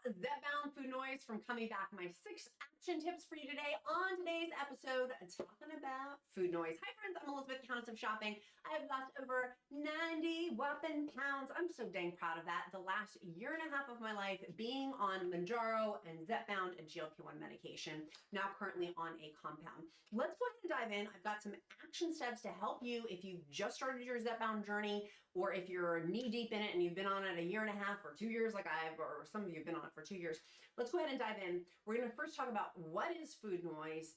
ZEPBOUND food noise from coming back. My 6 action tips for you today on today's episode, talking about food noise. Hi friends, I'm Elizabeth, Countess of Shopping. I have lost over 90 whopping pounds. I'm so dang proud of that. The last year and a half of my life being on Mounjaro and ZEPBOUND and GLP-1 medication, now currently on a compound. Let's go ahead and dive in. I've got some action steps to help you if you've just started your ZEPBOUND journey, or if you're knee deep in it and you've been on it a year and a half or 2 years like I've, or some of you have been on it for 2 years. Let's go ahead and dive in. We're going to first talk about what is food noise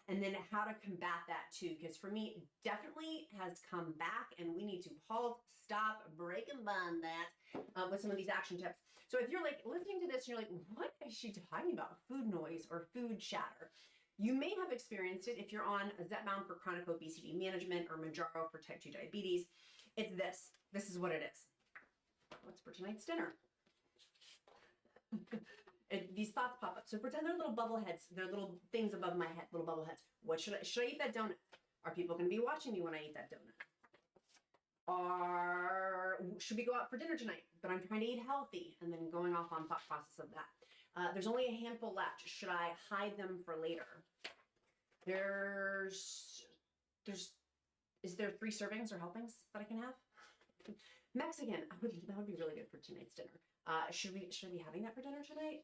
and then how to combat that too, because for me, it definitely has come back and we need to halt, stop, break and bond that with some of these action tips. So if you're like listening to this and you're like, what is she talking about? Food noise or food chatter? You may have experienced it if you're on a ZEPBOUND for chronic obesity management or Mounjaro for type 2 diabetes. It's this. This is what it is. What's for tonight's dinner? These thoughts pop up. So pretend they're little bubble heads. They're little things above my head, little bubble heads. What should I eat that donut? Are people going to be watching me when I eat that donut? Or should we go out for dinner tonight? But I'm trying to eat healthy, and then going off on thought process of that. There's only a handful left. Should I hide them for later? Is there 3 servings or helpings that I can have? Mexican, that would be really good for tonight's dinner. Should I be having that for dinner tonight?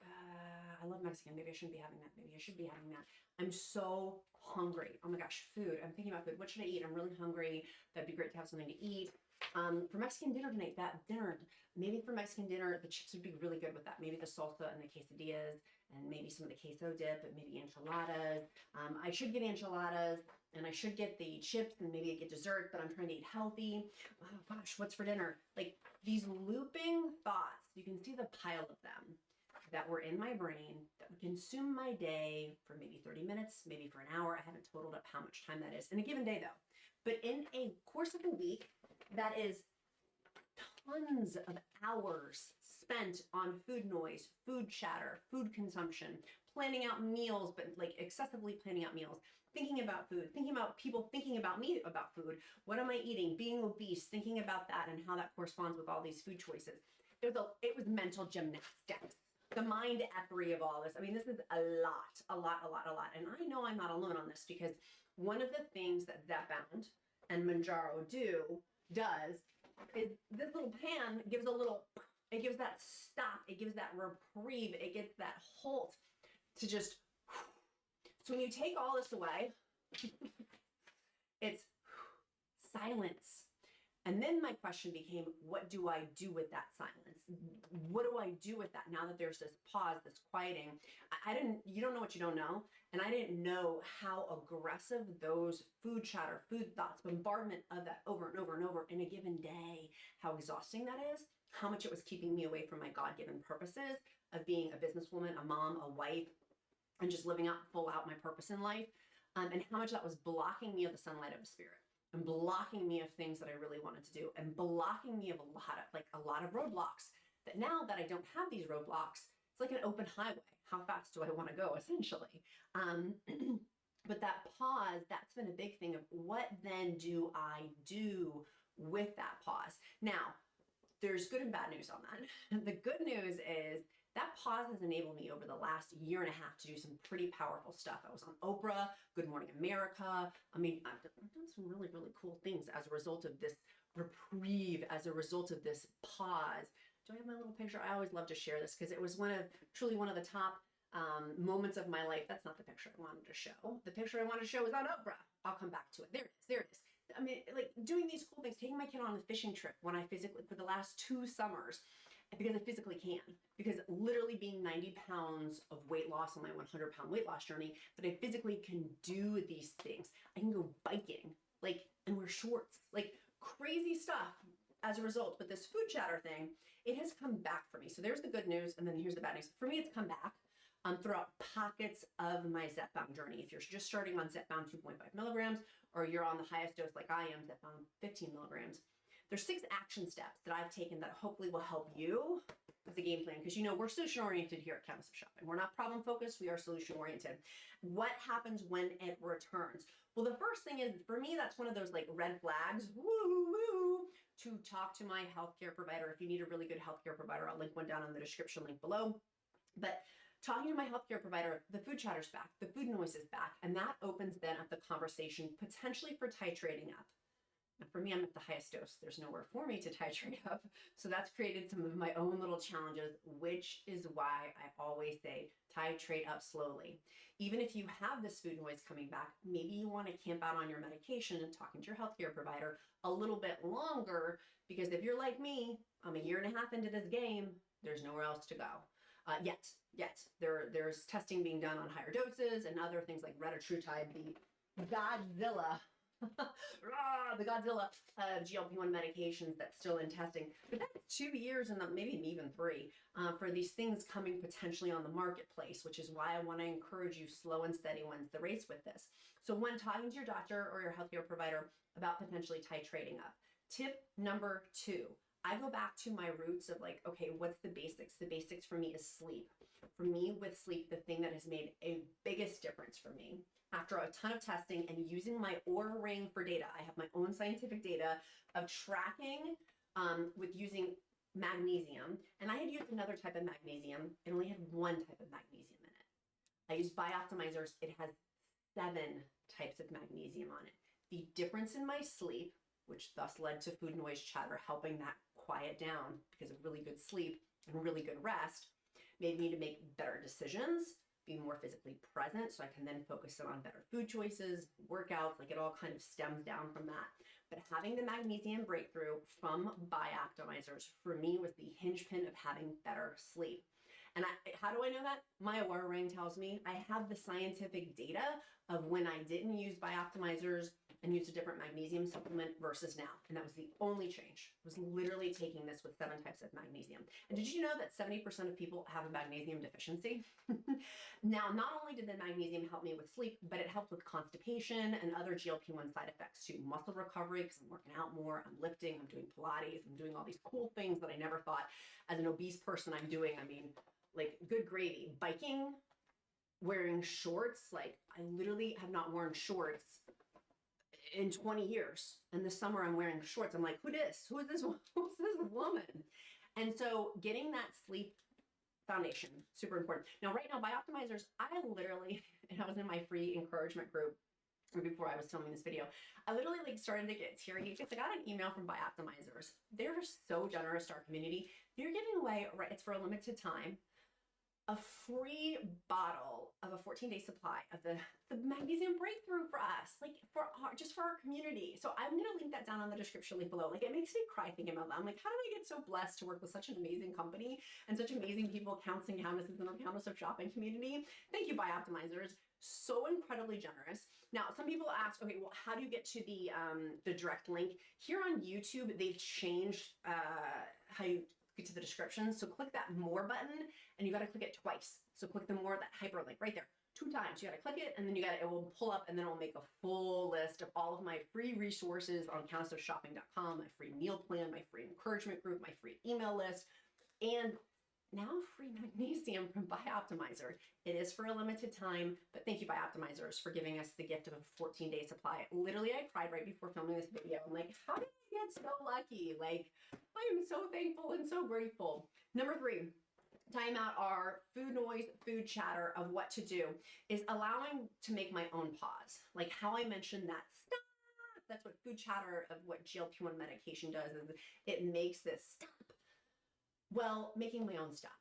I love Mexican. Maybe I shouldn't be having that. Maybe I should be having that. I'm so hungry. Oh my gosh, food. I'm thinking about food. What should I eat? I'm really hungry. That'd be great to have something to eat. For Mexican dinner tonight, maybe for Mexican dinner, the chips would be really good with that. Maybe the salsa and the quesadillas and maybe some of the queso dip and maybe enchiladas. I should get enchiladas and I should get the chips and maybe get dessert, but I'm trying to eat healthy. Oh gosh, what's for dinner? Like these looping thoughts, you can see the pile of them that were in my brain that would consume my day for maybe 30 minutes, maybe for an hour. I haven't totaled up how much time that is in a given day though. But in a course of a week, that is tons of hours spent on food noise, food chatter, food consumption, planning out meals, but like excessively planning out meals, thinking about food, thinking about people thinking about me about food. What am I eating? Being obese, thinking about that and how that corresponds with all these food choices. It was mental gymnastics. The mind effery of all this. I mean, this is a lot. And I know I'm not alone on this because one of the things that ZEPBOUND and Mounjaro does is this little pan gives it gives that stop, it gives that reprieve, it gets that halt to just, so when you take all this away, it's silence. And then my question became, what do I do with that silence? What do I do with that now that there's this pause, this quieting? You don't know what you don't know. And I didn't know how aggressive those food chatter, food thoughts, bombardment of that over and over and over in a given day, how exhausting that is, how much it was keeping me away from my God-given purposes of being a businesswoman, a mom, a wife, and just living out full out my purpose in life. And how much that was blocking me of the sunlight of the spirit. And blocking me of things that I really wanted to do, and blocking me of a lot of roadblocks. That now that I don't have these roadblocks, it's like an open highway. How fast do I want to go, essentially? But that pause, that's been a big thing of what then do I do with that pause? Now, there's good and bad news on that. The good news is that pause has enabled me over the last year and a half to do some pretty powerful stuff. I was on Oprah, Good Morning America. I mean, I've done some really, really cool things as a result of this reprieve, as a result of this pause. Do I have my little picture? I always love to share this because it was truly one of the top moments of my life. That's not the picture I wanted to show. The picture I wanted to show was on Oprah. I'll come back to it. There it is. I mean, like doing these cool things, taking my kid on a fishing trip when I physically, for the last 2 summers, because I physically can, because literally being 90 pounds of weight loss on my 100-pound weight loss journey, that I physically can do these things. I can go biking, and wear shorts, crazy stuff as a result. But this food chatter thing, it has come back for me. So there's the good news, and then here's the bad news. For me, it's come back throughout pockets of my ZEPBOUND journey. If you're just starting on ZEPBOUND 2.5 milligrams, or you're on the highest dose like I am, ZEPBOUND 15 milligrams, there's 6 action steps that I've taken that hopefully will help you as a game plan. Because we're solution-oriented here at Countess of Shopping. We're not problem-focused, we are solution-oriented. What happens when it returns? Well, the first thing is, for me, that's one of those red flags, woo, to talk to my healthcare provider. If you need a really good healthcare provider, I'll link one down in the description link below. But talking to my healthcare provider, the food chatter's back, the food noise is back, and that opens then up the conversation potentially for titrating up. And for me, I'm at the highest dose. There's nowhere for me to titrate up. So that's created some of my own little challenges, which is why I always say titrate up slowly. Even if you have this food noise coming back, maybe you want to camp out on your medication and talking to your healthcare provider a little bit longer, because if you're like me, I'm a year and a half into this game, there's nowhere else to go. Yet. There's testing being done on higher doses and other things like retatrutide, the Godzilla the Godzilla GLP-1 medications that's still in testing. But that's 2 years and maybe even 3 for these things coming potentially on the marketplace, which is why I want to encourage you slow and steady wins the race with this. So when talking to your doctor or your healthcare provider about potentially titrating up, tip number 2, I go back to my roots of like, okay, what's the basics? The basics for me is sleep. For me, with sleep, the thing that has made a biggest difference for me after a ton of testing and using my Oura Ring for data, I have my own scientific data of tracking with using magnesium. And I had used another type of magnesium and only had one type of magnesium in it. I used BIOPTIMIZERS. It has 7 types of magnesium on it. The difference in my sleep, which thus led to food noise chatter, helping that quiet down because of really good sleep and really good rest, made me to make better decisions, be more physically present so I can then focus on better food choices, workouts, like it all kind of stems down from that. But having the magnesium breakthrough from BiOptimizers for me was the hinge pin of having better sleep. And how do I know that? My Oura Ring tells me. I have the scientific data of when I didn't use BiOptimizers and used a different magnesium supplement versus now. And that was the only change. I was literally taking this with 7 types of magnesium. And did you know that 70% of people have a magnesium deficiency? Now, not only did the magnesium help me with sleep, but it helped with constipation and other GLP-1 side effects too. Muscle recovery, because I'm working out more, I'm lifting, I'm doing Pilates, I'm doing all these cool things that I never thought as an obese person I'm doing. I mean, like good gravy. Biking, wearing shorts, like I literally have not worn shorts in 20 years. And this summer I'm wearing shorts. I'm like, who is this woman? And so getting that sleep foundation, super important. Now, right now, BiOptimizers, I literally, and I was in my free encouragement group before I was filming this video, I literally like started to get teary because I got an email from BiOptimizers. They're so generous to our community. They're giving away, right, it's for a limited time, a free bottle of a 14-day supply of the magnesium breakthrough for us, like just for our community. So I'm going to link that down on the description link below. Like it makes me cry thinking about that. I'm like, how did I get so blessed to work with such an amazing company and such amazing people, counts and countesses in our Countess of Shopping community? Thank you, BiOptimizers. So incredibly generous. Now, some people ask, okay, well, how do you get to the direct link? Here on YouTube, they've changed how you get to the description. So click that more button and you got to click it twice. So click the more, that hyperlink right there, 2 times. You got to click it and then it will pull up and then it will make a full list of all of my free resources on countessofshopping.com, my free meal plan, my free encouragement group, my free email list, and now free magnesium from BiOptimizer. It is for a limited time, but thank you, BiOptimizers, for giving us the gift of a 14-day supply. Literally, I cried right before filming this video. I'm like, how did I get so lucky? Like, I am so thankful and so grateful. Number 3, time out our food noise, food chatter of what to do is allowing to make my own pause. Like how I mentioned that stop. That's what food chatter of what GLP-1 medication does is it makes this stop. Well, making my own stop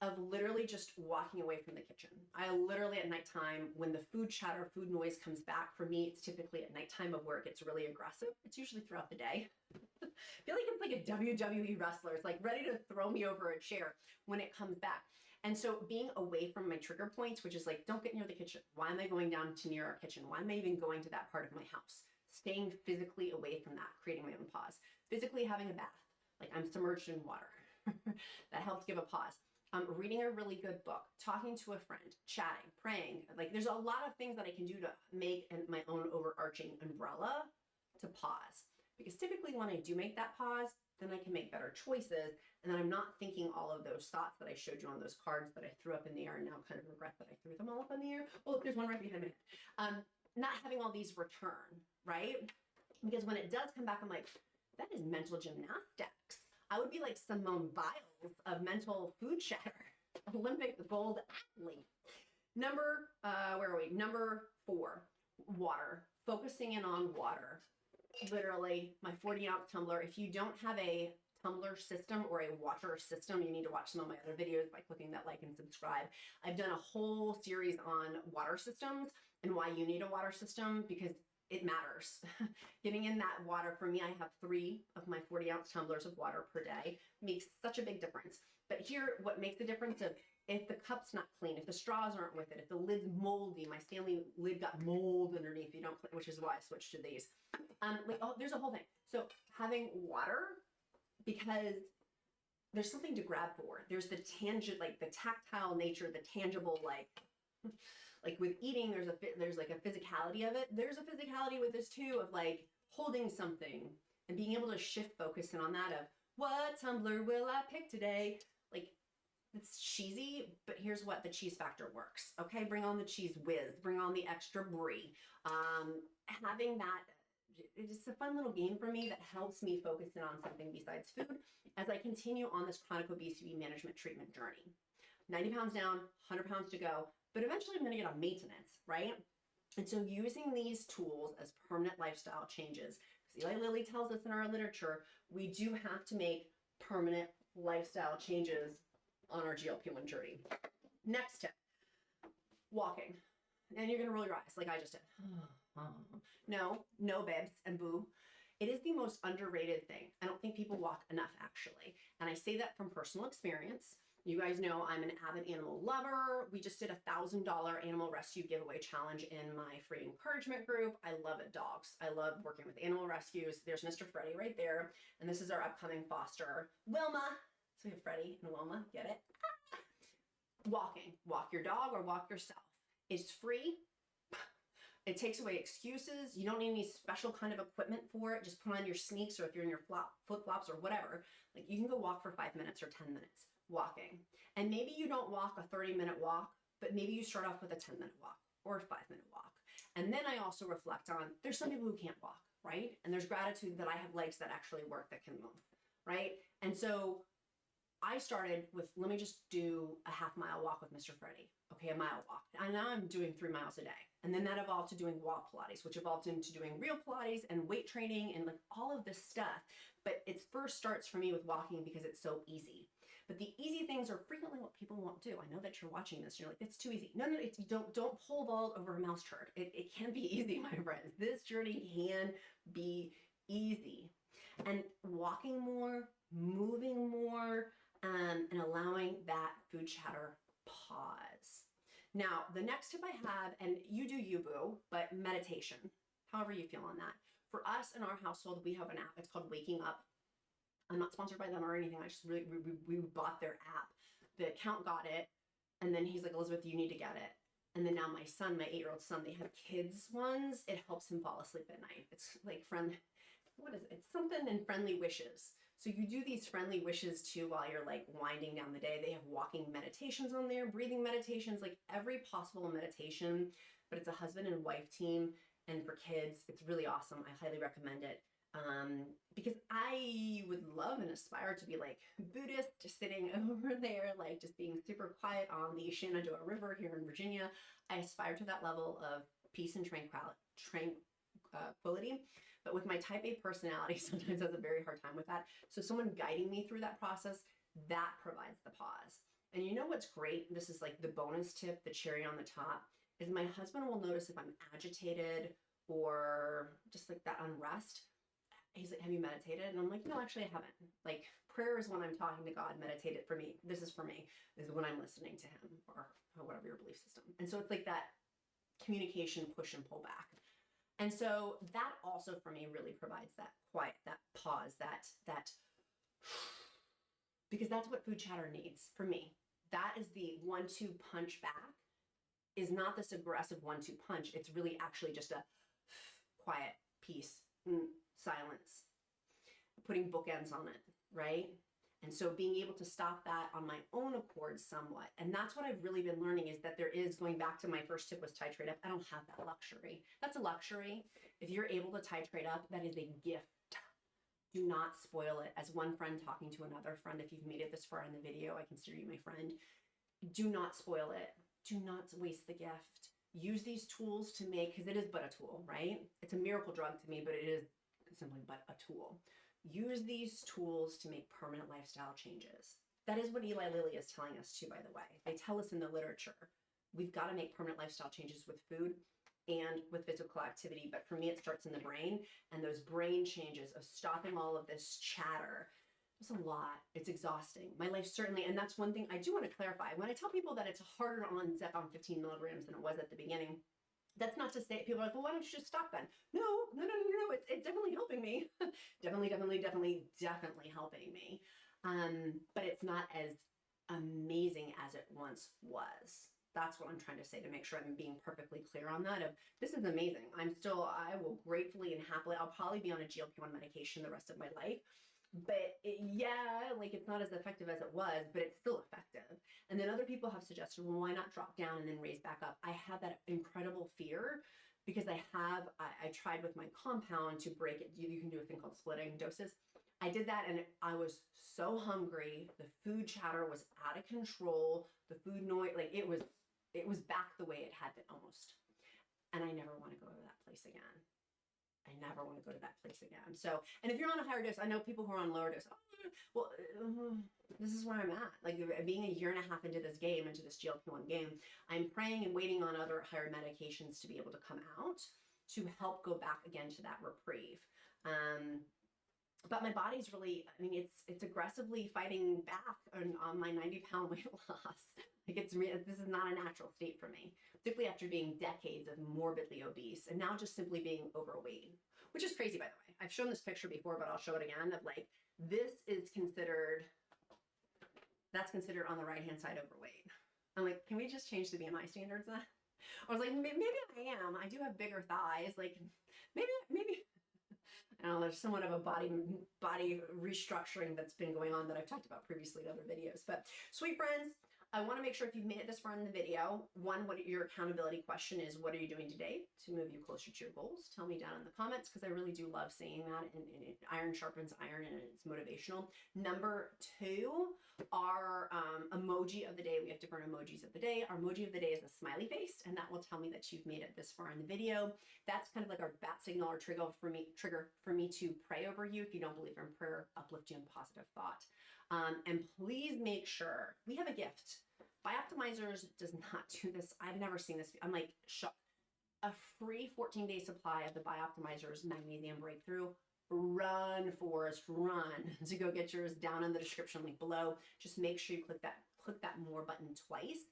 of literally just walking away from the kitchen. I literally at nighttime, when the food chatter, food noise comes back, for me, it's typically at nighttime of where it gets really aggressive. It's usually throughout the day. I feel like it's like a WWE wrestler. It's like ready to throw me over a chair when it comes back. And so being away from my trigger points, which is like, don't get near the kitchen. Why am I going down to near our kitchen? Why am I even going to that part of my house? Staying physically away from that, creating my own pause. Physically having a bath, like I'm submerged in water. That helps give a pause. Reading a really good book, talking to a friend, chatting, praying. Like there's a lot of things that I can do to make my own overarching umbrella to pause. Because typically when I do make that pause, then I can make better choices. And then I'm not thinking all of those thoughts that I showed you on those cards that I threw up in the air and now kind of regret that I threw them all up in the air. Well, there's one right behind me. Not having all these return, right? Because when it does come back, I'm like, that is mental gymnastics. I would be like Simone Biles of mental food chatter. Olympic gold athlete. Number, where are we? Number 4, water. Focusing in on water. Literally, my 40-ounce tumbler. If you don't have a tumbler system or a water system, you need to watch some of my other videos by clicking that like and subscribe. I've done a whole series on water systems and why you need a water system, because it matters. Getting in that water, for me, I have 3 of my 40-ounce tumblers of water per day. Makes such a big difference. But here, what makes the difference of if the cup's not clean, if the straws aren't with it, if the lid's moldy, my Stanley lid got mold underneath, you don't, which is why I switched to these. There's a whole thing. So having water, because there's something to grab for. There's the tangent, like the tactile nature, the tangible, like with eating, there's like a physicality of it. There's a physicality with this too, of like holding something and being able to shift focus in on that of what tumbler will I pick today? Like, it's cheesy, but here's what the cheese factor works. Okay, bring on the cheese whiz, bring on the extra brie. Having that, it's a fun little game for me that helps me focus in on something besides food as I continue on this chronic obesity management treatment journey. 90 pounds down, 100 pounds to go, but eventually I'm gonna get on maintenance, right? And so using these tools as permanent lifestyle changes, because Eli Lilly tells us in our literature, we do have to make permanent lifestyle changes on our GLP-1 journey. Next tip, walking. And you're gonna roll your eyes like I just did. No, babes and boo. It is the most underrated thing. I don't think people walk enough, actually. And I say that from personal experience. You guys know I'm an avid animal lover. We just did a $1,000 animal rescue giveaway challenge in my free encouragement group. I love it, dogs. I love working with animal rescues. There's Mr. Freddie right there. And this is our upcoming foster, Wilma. So we have Freddie and Wilma, get it? Walking, walk your dog or walk yourself. It's free. It takes away excuses. You don't need any special kind of equipment for it. Just put on your sneaks, or if you're in your flip-flops or whatever, like you can go walk for 5 minutes or 10 minutes walking. And maybe you don't walk a 30-minute walk, but maybe you start off with a 10-minute walk or a 5-minute walk. And then I also reflect on, there's some people who can't walk, right? And there's gratitude that I have legs that actually work, that can move, right? And so I started with, let me just do a half-mile walk with Mr. Freddie. Okay, a mile walk. And now I'm doing 3 miles a day. And then that evolved to doing wall Pilates, which evolved into doing real Pilates and weight training and like all of this stuff. But it first starts for me with walking because it's so easy. But the easy things are frequently what people won't do. I know that you're watching this. You're like, it's too easy. No, don't pole vault over a mouse turd. It can be easy, my friends. This journey can be easy. And walking more, moving more, and allowing that food chatter pause. Now, the next tip I have, and you do you, boo, but meditation, however you feel on that. For us in our household, we have an app. It's called Waking Up. I'm not sponsored by them or anything. I just really, we bought their app. The account got it. And then he's like, Elizabeth, you need to get it. And then now my son, my 8-year-old son, they have kids ones. It helps him fall asleep at night. It's like what is it? It's something in friendly wishes. So you do these friendly wishes too while you're like winding down the day. They have walking meditations on there, breathing meditations, like every possible meditation, but it's a husband and wife team. And for kids, it's really awesome. I highly recommend it. Because I would love and aspire to be like Buddhist, just sitting over there, like just being super quiet on the Shenandoah River here in Virginia. I aspire to that level of peace and tranquility. But with my type A personality, sometimes I have a very hard time with that. So someone guiding me through that process, that provides the pause. And you know what's great? This is like the bonus tip, the cherry on the top, is my husband will notice if I'm agitated or just like that unrest. He's like, have you meditated? And I'm like, no, actually I haven't. Like prayer is when I'm talking to God, meditate it for me. This is for me, is when I'm listening to him or whatever your belief system. And so it's like that communication push and pull back. And so that also for me really provides that quiet, that pause, that, because that's what food chatter needs for me. That is the 1-2 punch back, is not this aggressive 1-2 punch. It's really actually just a quiet, peace, silence, putting bookends on it, right? And so being able to stop that on my own accord somewhat. And that's what I've really been learning, is that there is, going back to my first tip was titrate up. I don't have that luxury. That's a luxury. If you're able to titrate up, that is a gift. Do not spoil it. As one friend talking to another friend, if you've made it this far in the video, I consider you my friend. Do not spoil it. Do not waste the gift. Use these tools to make, because it is but a tool, right? It's a miracle drug to me, but it is simply but a tool. Use these tools to make permanent lifestyle changes. That is what Eli Lilly is telling us too, by the way. They tell us in the literature, we've got to make permanent lifestyle changes with food and with physical activity. But for me, it starts in the brain, and those brain changes of stopping all of this chatter. It's a lot. It's exhausting. My life certainly, and that's one thing I do want to clarify. When I tell people that it's harder on ZEPBOUND 15 milligrams than it was at the beginning, that's not to say, people are like, well, why don't you just stop then? No. It's definitely helping me. definitely helping me. But it's not as amazing as it once was. That's what I'm trying to say, to make sure I'm being perfectly clear on that. This is amazing. I will gratefully and happily, I'll probably be on a GLP-1 medication the rest of my life. But it's not as effective as it was, but it's still effective. And then other people have suggested, well, why not drop down and then raise back up? I have that incredible fear because I tried with my compound to break it. You can do a thing called splitting doses. I did that and I was so hungry. The food chatter was out of control. The food noise, it was back the way it had been almost. And I never want to go to that place again. I never want to go to that place again. So, and if you're on a higher dose, I know people who are on lower dose, this is where I'm at. Being a year and a half into this game, into this GLP-1 game, I'm praying and waiting on other higher medications to be able to come out to help go back again to that reprieve. But my body's really, it's aggressively fighting back on my 90-pound weight loss. This is not a natural state for me, particularly after being decades of morbidly obese and now just simply being overweight, which is crazy, by the way. I've shown this picture before, but I'll show it again of that's considered on the right-hand side overweight. I'm like, can we just change the BMI standards then? I was like, maybe I am. I do have bigger thighs. Maybe. I don't know, there's somewhat of a body restructuring that's been going on that I've talked about previously in other videos. But sweet friends, I want to make sure if you've made it this far in the video, one, what your accountability question is, what are you doing today to move you closer to your goals? Tell me down in the comments, because I really do love seeing that, and iron sharpens iron, and it's motivational. Number two, our emoji of the day. We have different emojis of the day. Our emoji of the day is a smiley face, and that will tell me that you've made it this far in the video. That's kind of like our bat signal or trigger for me to pray over you if you don't believe in prayer, uplift you in positive thought. And please make sure, we have a gift. BIOPTIMIZERS does not do this. I've never seen this. I'm like shocked. A free 14-day supply of the BIOPTIMIZERS Magnesium Breakthrough. Run, Forrest, run to go get yours down in the description link below. Just make sure you click that more button twice.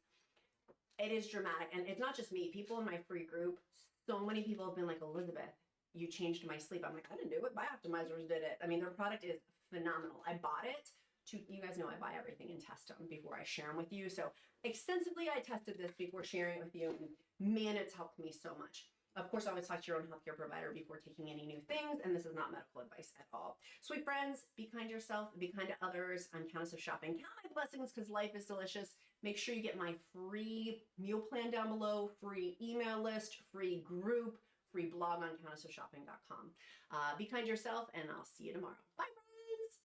It is dramatic. And it's not just me. People in my free group, so many people have been like, Elizabeth, you changed my sleep. I'm like, I didn't do it. BIOPTIMIZERS did it. Their product is phenomenal. I bought it. You guys know I buy everything and test them before I share them with you. So extensively, I tested this before sharing it with you. And man, it's helped me so much. Of course, always talk to your own healthcare provider before taking any new things. And this is not medical advice at all. Sweet friends, be kind to yourself, be kind to others. I'm Countess of Shopping. Count my blessings because life is delicious. Make sure you get my free meal plan down below, free email list, free group, free blog on countessofshopping.com. Be kind to yourself, and I'll see you tomorrow. Bye.